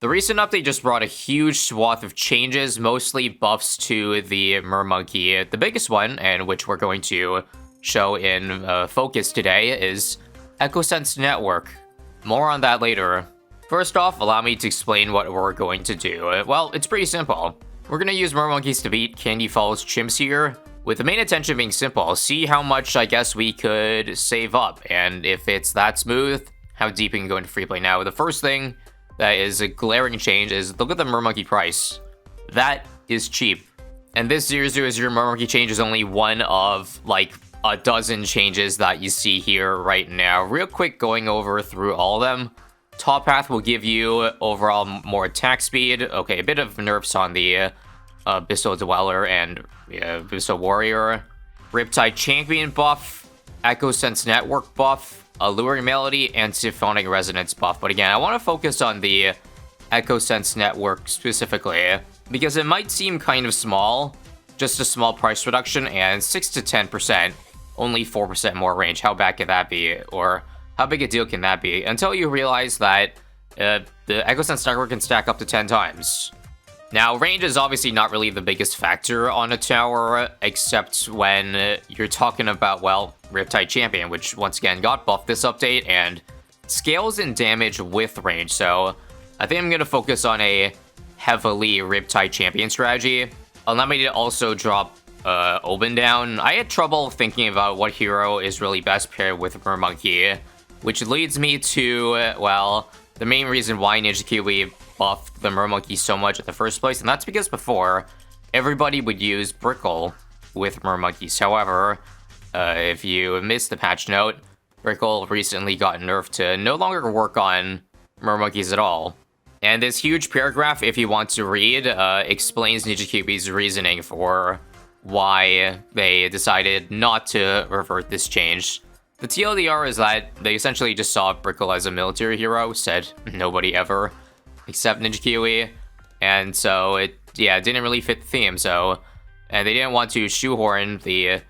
The recent update just brought a huge swath of changes, mostly buffs to the Mermonkey. The biggest one, and which we're going to show in focus today, is EchoSense Network. More on that later. First off, allow me to explain what we're going to do. Well, it's pretty simple. We're going to use Mermonkeys to beat Candy Falls Chimps here, with the main intention being simple. See how much, I guess, we could save up, and if it's that smooth, how deep we can go into Freeplay. Now, the first thing that is a glaring change is look at the Mermonkey price. That is cheap. And this 000 Mermonkey change is only one of, like, a dozen changes that you see here right now. Real quick, going over through all of them. Top path will give you overall more attack speed. Okay, a bit of nerfs on the Abyssal Dweller and Abyssal Warrior. Riptide Champion buff. EchoSense Network buff. Alluring Melody, and Symphonic Resonance buff. But again, I want to focus on the EchoSense Network specifically, because it might seem kind of small, just a small price reduction, and 6 to 10%, only 4% more range. How bad can that be? Or how big a deal can that be? Until you realize that the EchoSense Network can stack up to 10 times. Now, range is obviously not really the biggest factor on a tower, except when you're talking about, well, Riptide Champion, which once again got buffed this update, and scales in damage with range, so I think I'm going to focus on a heavily Riptide Champion strategy. Allow me to also drop Oben down. I had trouble thinking about what hero is really best paired with Mermonkey, which leads me to, well, the main reason why Ninja Kiwi buffed the Mermonkey so much in the first place, and that's because before, everybody would use Brickle with Mermonkeys. However, if you missed the patch note, Brickle recently got nerfed to no longer work on Mermonkeys at all. And this huge paragraph, if you want to read, explains Ninja Kiwi's reasoning for why they decided not to revert this change. The TLDR is that they essentially just saw Brickle as a military hero, said nobody ever, except Ninja Kiwi, and so it didn't really fit the theme, and they didn't want to shoehorn the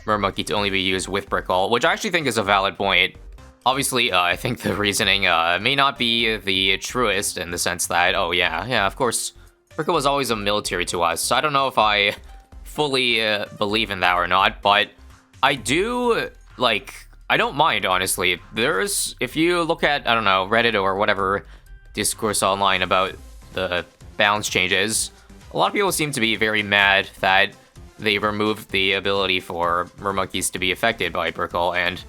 Mermonkey to only be used with Brickle, which I actually think is a valid point. Obviously, I think the reasoning may not be the truest in the sense that, oh yeah, of course, Brickle was always a military to us, so I don't know if I fully believe in that or not, but I do, I don't mind, honestly. If you look at, I don't know, Reddit or whatever discourse online about the balance changes, a lot of people seem to be very mad that they removed the ability for Mermonkeys to be affected by Brickle, and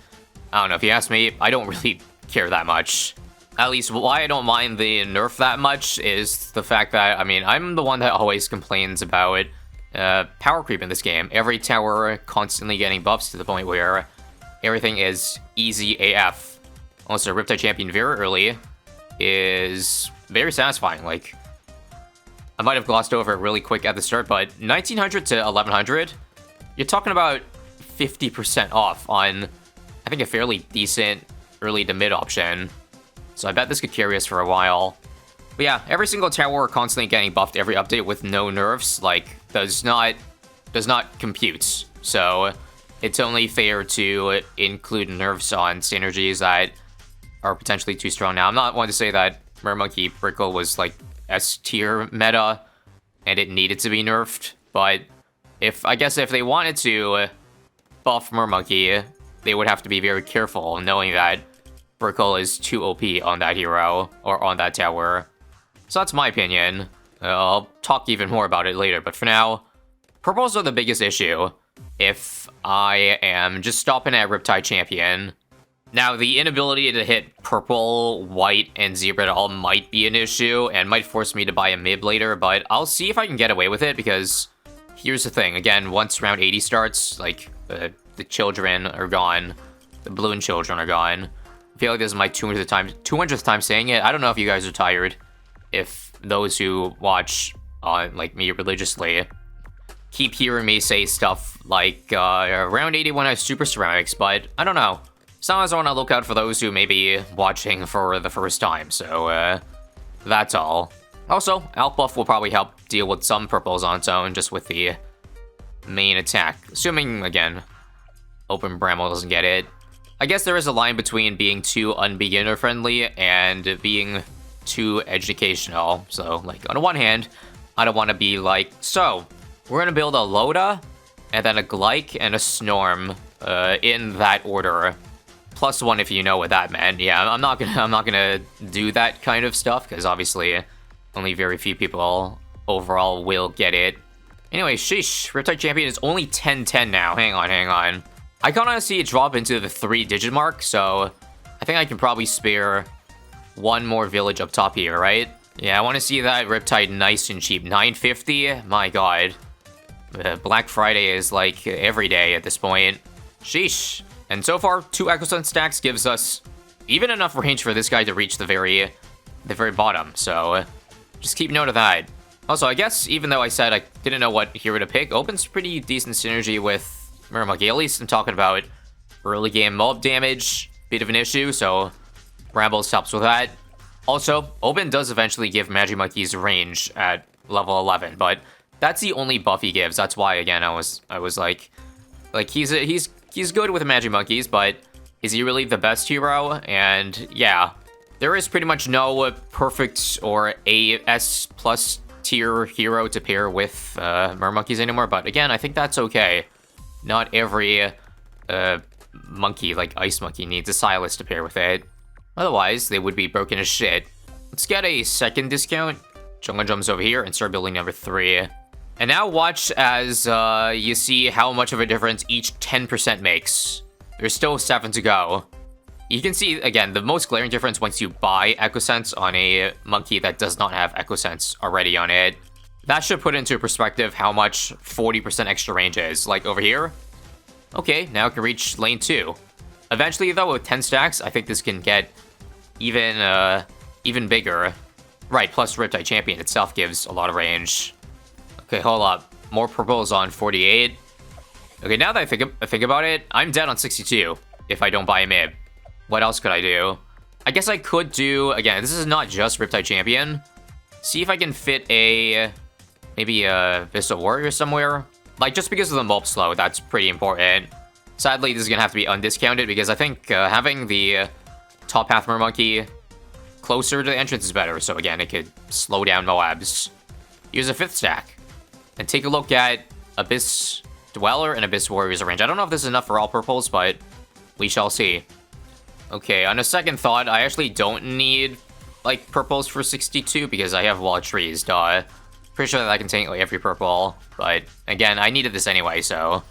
I don't know, if you ask me, I don't really care that much. At least why I don't mind the nerf that much is the fact that, I mean, I'm the one that always complains about power creep in this game. Every tower constantly getting buffs to the point where everything is easy AF. Also, Riptide Champion very early is very satisfying. Like, I might have glossed over it really quick at the start, but 1900 to 1100, you're talking about 50% off on, I think, a fairly decent early to mid option. So I bet this could carry us for a while. But yeah, every single tower constantly getting buffed every update with no nerfs, does not compute. So it's only fair to include nerfs on synergies that are potentially too strong. Now, I'm not one to say that Mermonkey Brickle was S tier meta and it needed to be nerfed, but I guess if they wanted to buff Mermonkey, they would have to be very careful, knowing that Brickle is too OP on that hero or on that tower. So that's my opinion. I'll talk even more about it later, but for now, purples are the biggest issue if I am just stopping at Riptide Champion. Now, the inability to hit purple, white, and zebra at all might be an issue, and might force me to buy a mid later, but I'll see if I can get away with it, because here's the thing. Again, once round 80 starts, the children are gone. The Bloon children are gone. I feel like this is my 200th time saying it. I don't know if you guys are tired. If those who watch, me religiously, keep hearing me say stuff like, round 80 when I have Super Ceramics, but I don't know. Sometimes I want to look out for those who may be watching for the first time, so, that's all. Also, Alp Buff will probably help deal with some purples on its own, just with the main attack. Assuming, again, Open Bramble doesn't get it. I guess there is a line between being too unbeginner-friendly and being too educational. So, like, on the one hand, I don't want to be like, so, we're going to build a Loda, and then a Glyke, and a Snorm, in that order. +1 if you know what that meant. Yeah, I'm not gonna do that kind of stuff, because obviously, only very few people overall will get it. Anyway, sheesh, Riptide Champion is only 10-10 now. Hang on. I kind of see it drop into the 3-digit mark, so I think I can probably spare one more village up top here, right? Yeah, I want to see that Riptide nice and cheap. 950? My god. Black Friday is like every day at this point. Sheesh. And so far, 2 Echo Sun stacks gives us even enough range for this guy to reach the very bottom, so just keep note of that. Also, I guess, even though I said I didn't know what hero to pick, Open's pretty decent synergy with Mermonkey. At least I'm talking about early game mob damage, bit of an issue, so Brambles helps with that. Also, Open does eventually give Magimonkeys range at level 11, but that's the only buff he gives. That's why, again, I was like he's good with Magimonkeys, but is he really the best hero? And yeah, there is pretty much no perfect or AS+ tier hero to pair with Mermonkeys anymore, but again, I think that's okay. Not every monkey, like Ice Monkey, needs a Silas to pair with it. Otherwise, they would be broken as shit. Let's get a second discount. Jungle jumps over here and start building number 3. And now watch as you see how much of a difference each 10% makes. There's still 7 to go. You can see, again, the most glaring difference once you buy Echo Sense on a monkey that does not have Echo Sense already on it. That should put into perspective how much 40% extra range is. Like over here. Okay, now it can reach lane 2. Eventually, though, with 10 stacks, I think this can get even bigger. Right, plus Riptide Champion itself gives a lot of range. Okay, hold up. More purples on 48. Okay, now that I think about it, I'm dead on 62 if I don't buy a mid. What else could I do? I guess I could do, again, this is not just Riptide Champion. See if I can fit maybe a Vista Warrior somewhere. Like, just because of the mob slow, that's pretty important. Sadly, this is gonna have to be undiscounted because I think having the top path Mermonkey closer to the entrance is better. So again, it could slow down Moabs. Use a 5th stack. And take a look at Abyss Dweller and Abyss Warrior's range. I don't know if this is enough for all purples, but we shall see. Okay, on a second thought, I actually don't need, like, purples for 62 because I have Wall of Trees, duh. Pretty sure that I can take, like, every purple, but again, I needed this anyway, so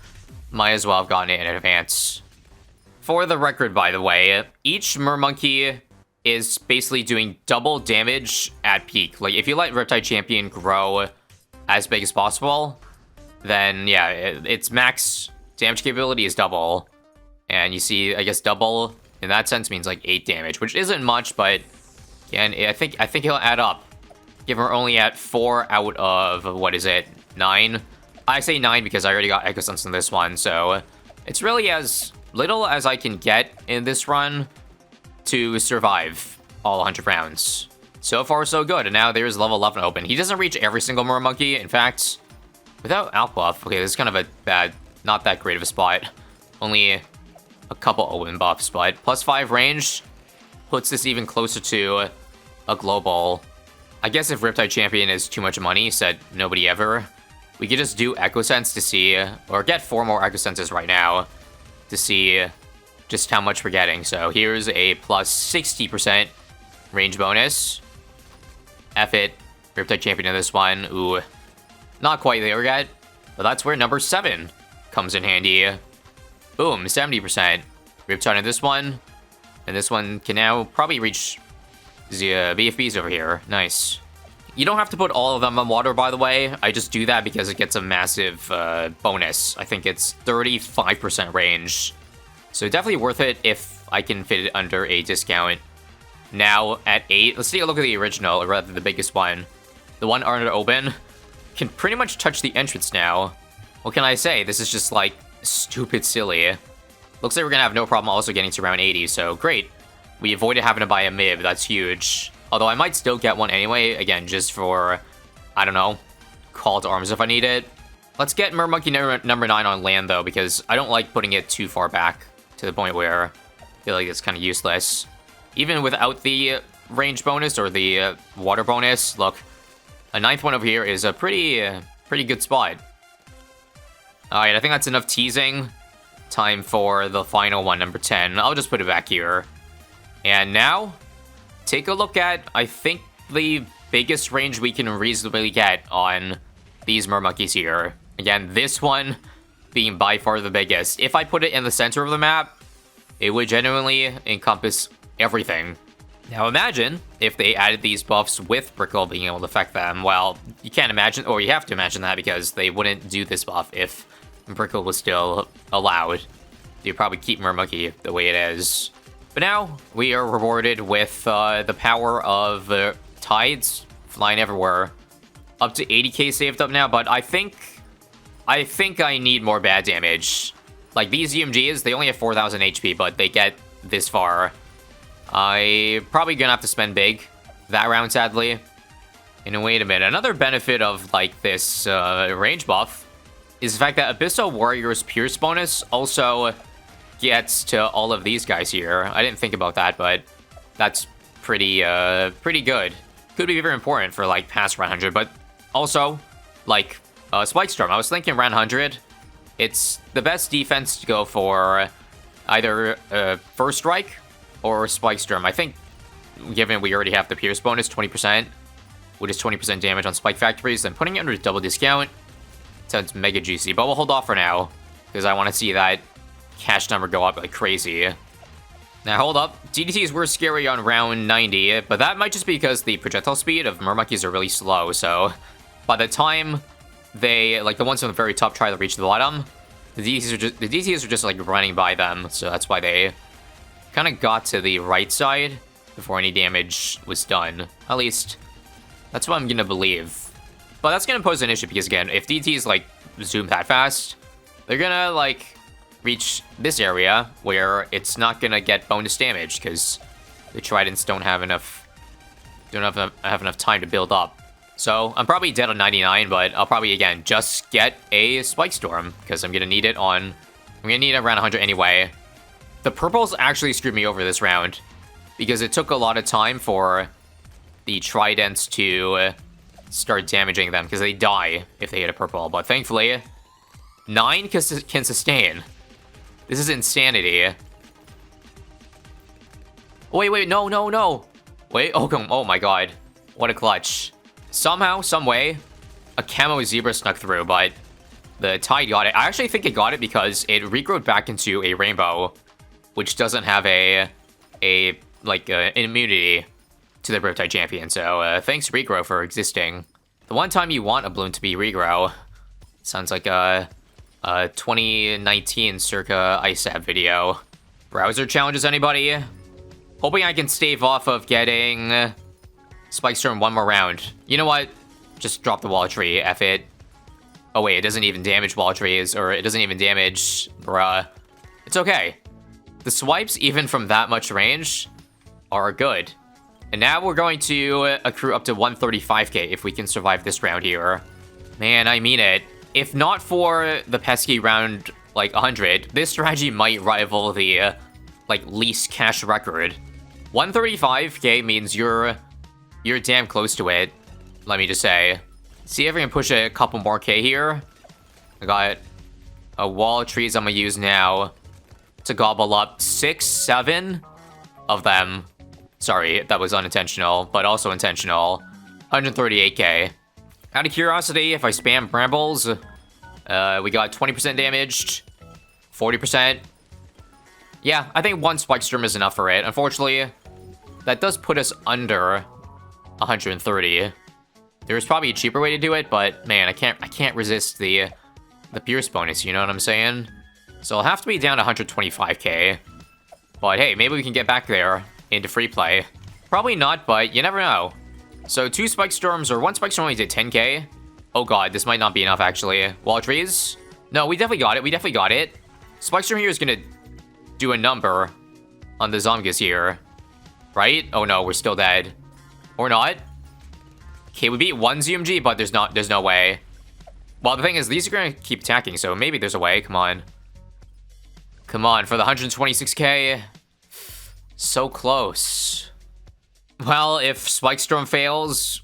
might as well have gotten it in advance. For the record, by the way, each Mermonkey is basically doing double damage at peak. Like, if you let Riptide Champion grow as big as possible, then yeah, its max damage capability is double. And you see, I guess double in that sense means like 8 damage, which isn't much, but again, I think he'll add up. Given we're only at 4 out of, what is it, 9? I say 9 because I already got Echo Sense in this one, so it's really as little as I can get in this run to survive all 100 rounds. So far, so good, and now there's level 11 open. He doesn't reach every single Mermonkey. In fact, without Alp buff, okay, this is kind of a bad, not that great of a spot. Only a couple open buffs, but +5 range puts this even closer to a global. I guess if Riptide Champion is too much money, said nobody ever, we could just do Echo Sense to see, or get 4 more Echo Senses right now to see just how much we're getting. So here's a +60% range bonus. F it, Riptide Champion in this one. Ooh, not quite there yet, but that's where number 7 comes in handy. Boom, 70%. Riptide in this one, and this one can now probably reach the BFBs over here. Nice. You don't have to put all of them on water, by the way. I just do that because it gets a massive bonus. I think it's 35% range. So definitely worth it if I can fit it under a discount. Now at 8, let's take a look at the original, or rather the biggest one. The one under open can pretty much touch the entrance now. What can I say? This is just like stupid silly. Looks like we're gonna have no problem also getting to round 80, so great. We avoided having to buy a MIB, that's huge. Although I might still get one anyway, again, just for, I don't know, call to arms if I need it. Let's get Mermonkey number 9 on land, though, because I don't like putting it too far back to the point where I feel like it's kind of useless. Even without the range bonus or the water bonus. Look, a 9th one over here is a pretty good spot. Alright, I think that's enough teasing. Time for the final one, number 10. I'll just put it back here. And now, take a look at, I think, the biggest range we can reasonably get on these mermonkeys here. Again, this one being by far the biggest. If I put it in the center of the map, it would genuinely encompass everything. Now imagine if they added these buffs with Brickle being able to affect them. Well, you can't imagine, or you have to imagine that because they wouldn't do this buff if Brickle was still allowed. You'd probably keep Mermonkey the way it is. But now, we are rewarded with the power of tides flying everywhere. Up to 80k saved up now, but I think I need more bad damage. Like, these UMGs, they only have 4,000 HP, but they get this far. I probably gonna have to spend big that round, sadly. And wait a minute, another benefit of, like, this range buff is the fact that Abyssal Warrior's Pierce bonus also gets to all of these guys here. I didn't think about that, but that's pretty good. Could be very important for, like, past round 100, but also, like, Spike Storm. I was thinking round 100, it's the best defense to go for either First Strike or Spike Storm. I think, given we already have the Pierce bonus, 20%, which is 20% damage on Spike Factories, then putting it under double discount sounds mega juicy. But we'll hold off for now, because I want to see that cash number go up like crazy. Now, hold up. DDTs were scary on round 90, but that might just be because the projectile speed of Mermonkeys are really slow, so by the time they, like, the ones on the very top try to reach the bottom, the DDTs are just like, running by them, so that's why they kind of got to the right side before any damage was done. At least, that's what I'm gonna believe. But that's gonna pose an issue, because again, if DDTs, like, zoom that fast, they're gonna, like, reach this area where it's not gonna get bonus damage because the tridents don't have enough time to build up. So I'm probably dead on 99, but I'll probably again just get a Spike Storm because I'm gonna need it around 100 anyway. The purples actually screwed me over this round because it took a lot of time for the tridents to start damaging them because they die if they hit a purple. But thankfully, 9 can sustain. This is insanity. Wait, no. Wait, oh my god. What a clutch. Somehow, someway, a camo zebra snuck through, but the tide got it. I actually think it got it because it regrowed back into a rainbow, which doesn't have an immunity to the Riptide Champion. So, thanks Regrow for existing. The one time you want a Bloon to be Regrow, sounds like a 2019 circa ISAB video. Browser challenges, anybody? Hoping I can stave off of getting Spike Storm one more round. You know what? Just drop the wall tree, F it. Oh wait, it doesn't even damage wall trees, or it doesn't even damage, bruh. It's okay. The swipes, even from that much range, are good. And now we're going to accrue up to 135k if we can survive this round here. Man, I mean it. If not for the pesky round, like, 100, this strategy might rival the, like, least cash record. 135k means you're damn close to it, let me just say. See if I can push a couple more K here. I got a wall of trees I'm gonna use now to gobble up 6, 7 of them. Sorry, that was unintentional, but also intentional. 138k. Out of curiosity, if I spam Brambles, we got 20% damaged, 40%. Yeah, I think one Spike Storm is enough for it. Unfortunately, that does put us under 130. There's probably a cheaper way to do it, but man, I can't resist the Pierce bonus, you know what I'm saying? So I'll have to be down to 125k. But hey, maybe we can get back there into Freeplay. Probably not, but you never know. So 2 Spike Storms, or 1 Spike Storm only did 10k. Oh god, this might not be enough, actually. Wall trees? No, we definitely got it. Spike Storm here is gonna do a number on the Zomgas here. Right? Oh no, we're still dead. Or not. Okay, we beat 1 ZMG, but there's no way. Well, the thing is, these are gonna keep attacking, so maybe there's a way. Come on. Come on, for the 126k. So close. Well, if Spike Storm fails,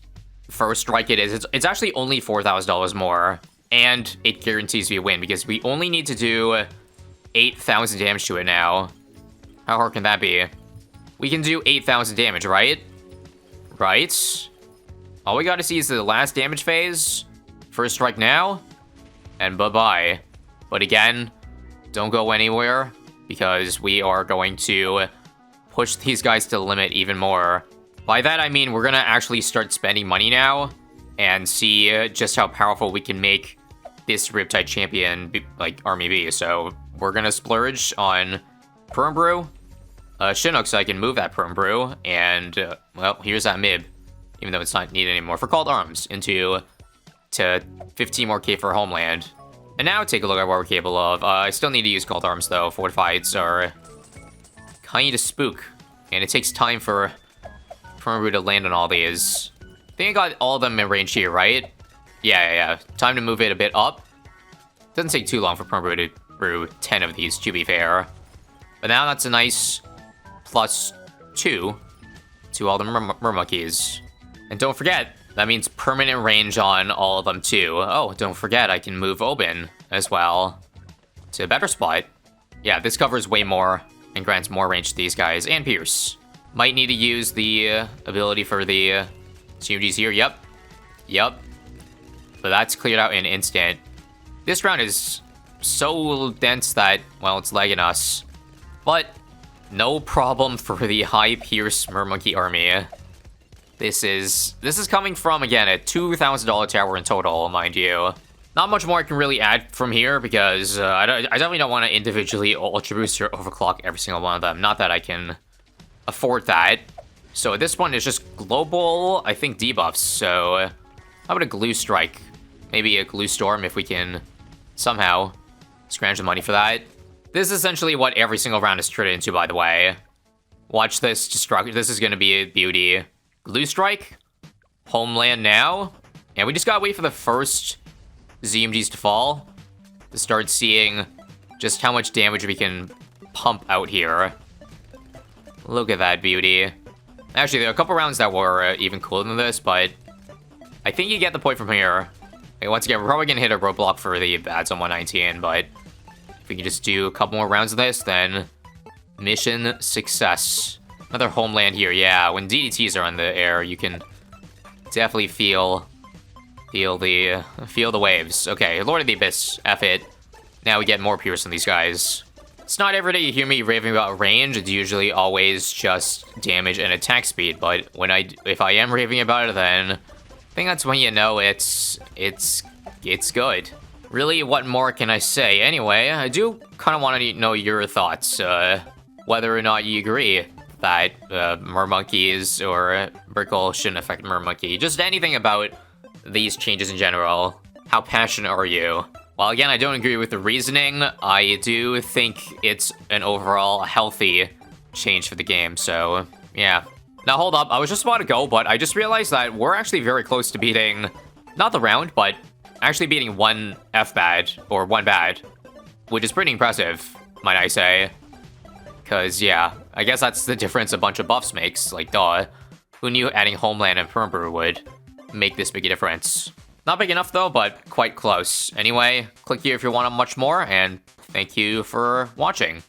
first strike it is. It's actually only $4,000 more, and it guarantees me a win because we only need to do 8,000 damage to it now. How hard can that be? We can do 8,000 damage, right? Right? All we gotta see is the last damage phase. First strike now, and bye-bye. But again, don't go anywhere, because we are going to push these guys to the limit even more. By that, I mean we're gonna actually start spending money now, and see just how powerful we can make this Riptide champion, like, Army be. So, we're gonna splurge on Perm Brew, Chinook, so I can move that Perm Brew, and, well, here's that Mib, even though it's not needed anymore, for Called Arms, to 15 more K for Homeland. And now take a look at what we're capable of. I still need to use Called Arms, though. Fortifieds are kinda spook, and it takes time for Perm Brew to land on all these. I think I got all of them in range here, right? Yeah. Time to move it a bit up. Doesn't take too long for Perm Brew to brew 10 of these, to be fair. But now that's a nice +2 to all the Mermonkeys. And don't forget, that means permanent range on all of them too. Oh, don't forget, I can move Oben as well to a better spot. Yeah, this covers way more and grants more range to these guys. And Pierce. Might need to use the ability for the CMGs here. Yep. But that's cleared out in an instant. This round is so dense that, well, it's lagging us. But no problem for the high Pierce Mermonkey army. This is coming from, again, a $2,000 tower in total, mind you. Not much more I can really add from here because I definitely don't want to individually Ultra Boost or Overclock every single one of them. Not that I can afford that. So at this point, it's just global, I think, debuffs. So how about a Glue Strike? Maybe a Glue Storm if we can somehow scrounge the money for that. This is essentially what every single round is turned into, by the way. Watch this destruct. This is going to be a beauty. Glue Strike, Homeland now, and we just gotta wait for the first ZMGs to fall to start seeing just how much damage we can pump out here. Look at that beauty. Actually, there are a couple rounds that were even cooler than this, but I think you get the point from here. Okay, once again, we're probably gonna hit a roadblock for the bats on 119, but if we can just do a couple more rounds of this, then mission success. Another Homeland here, yeah. When DDTs are in the air, you can definitely feel the waves. Okay, Lord of the Abyss, F it. Now we get more Pierce from these guys. It's not every day you hear me raving about range. It's usually always just damage and attack speed. But if I am raving about it, then I think that's when you know it's good. Really, what more can I say? Anyway, I do kind of want to know your thoughts, whether or not you agree that Mermonkeys or Brickle shouldn't affect Mermonkey. Just anything about these changes in general. How passionate are you? While again, I don't agree with the reasoning, I do think it's an overall healthy change for the game, so yeah. Now hold up, I was just about to go, but I just realized that we're actually very close to beating, not the round, but actually beating one F-bad, or one bad, which is pretty impressive, might I say. Because, yeah, I guess that's the difference a bunch of buffs makes. Like, duh. Who knew adding Homeland and Perm Brew would make this big a difference? Not big enough, though, but quite close. Anyway, click here if you want much more, and thank you for watching.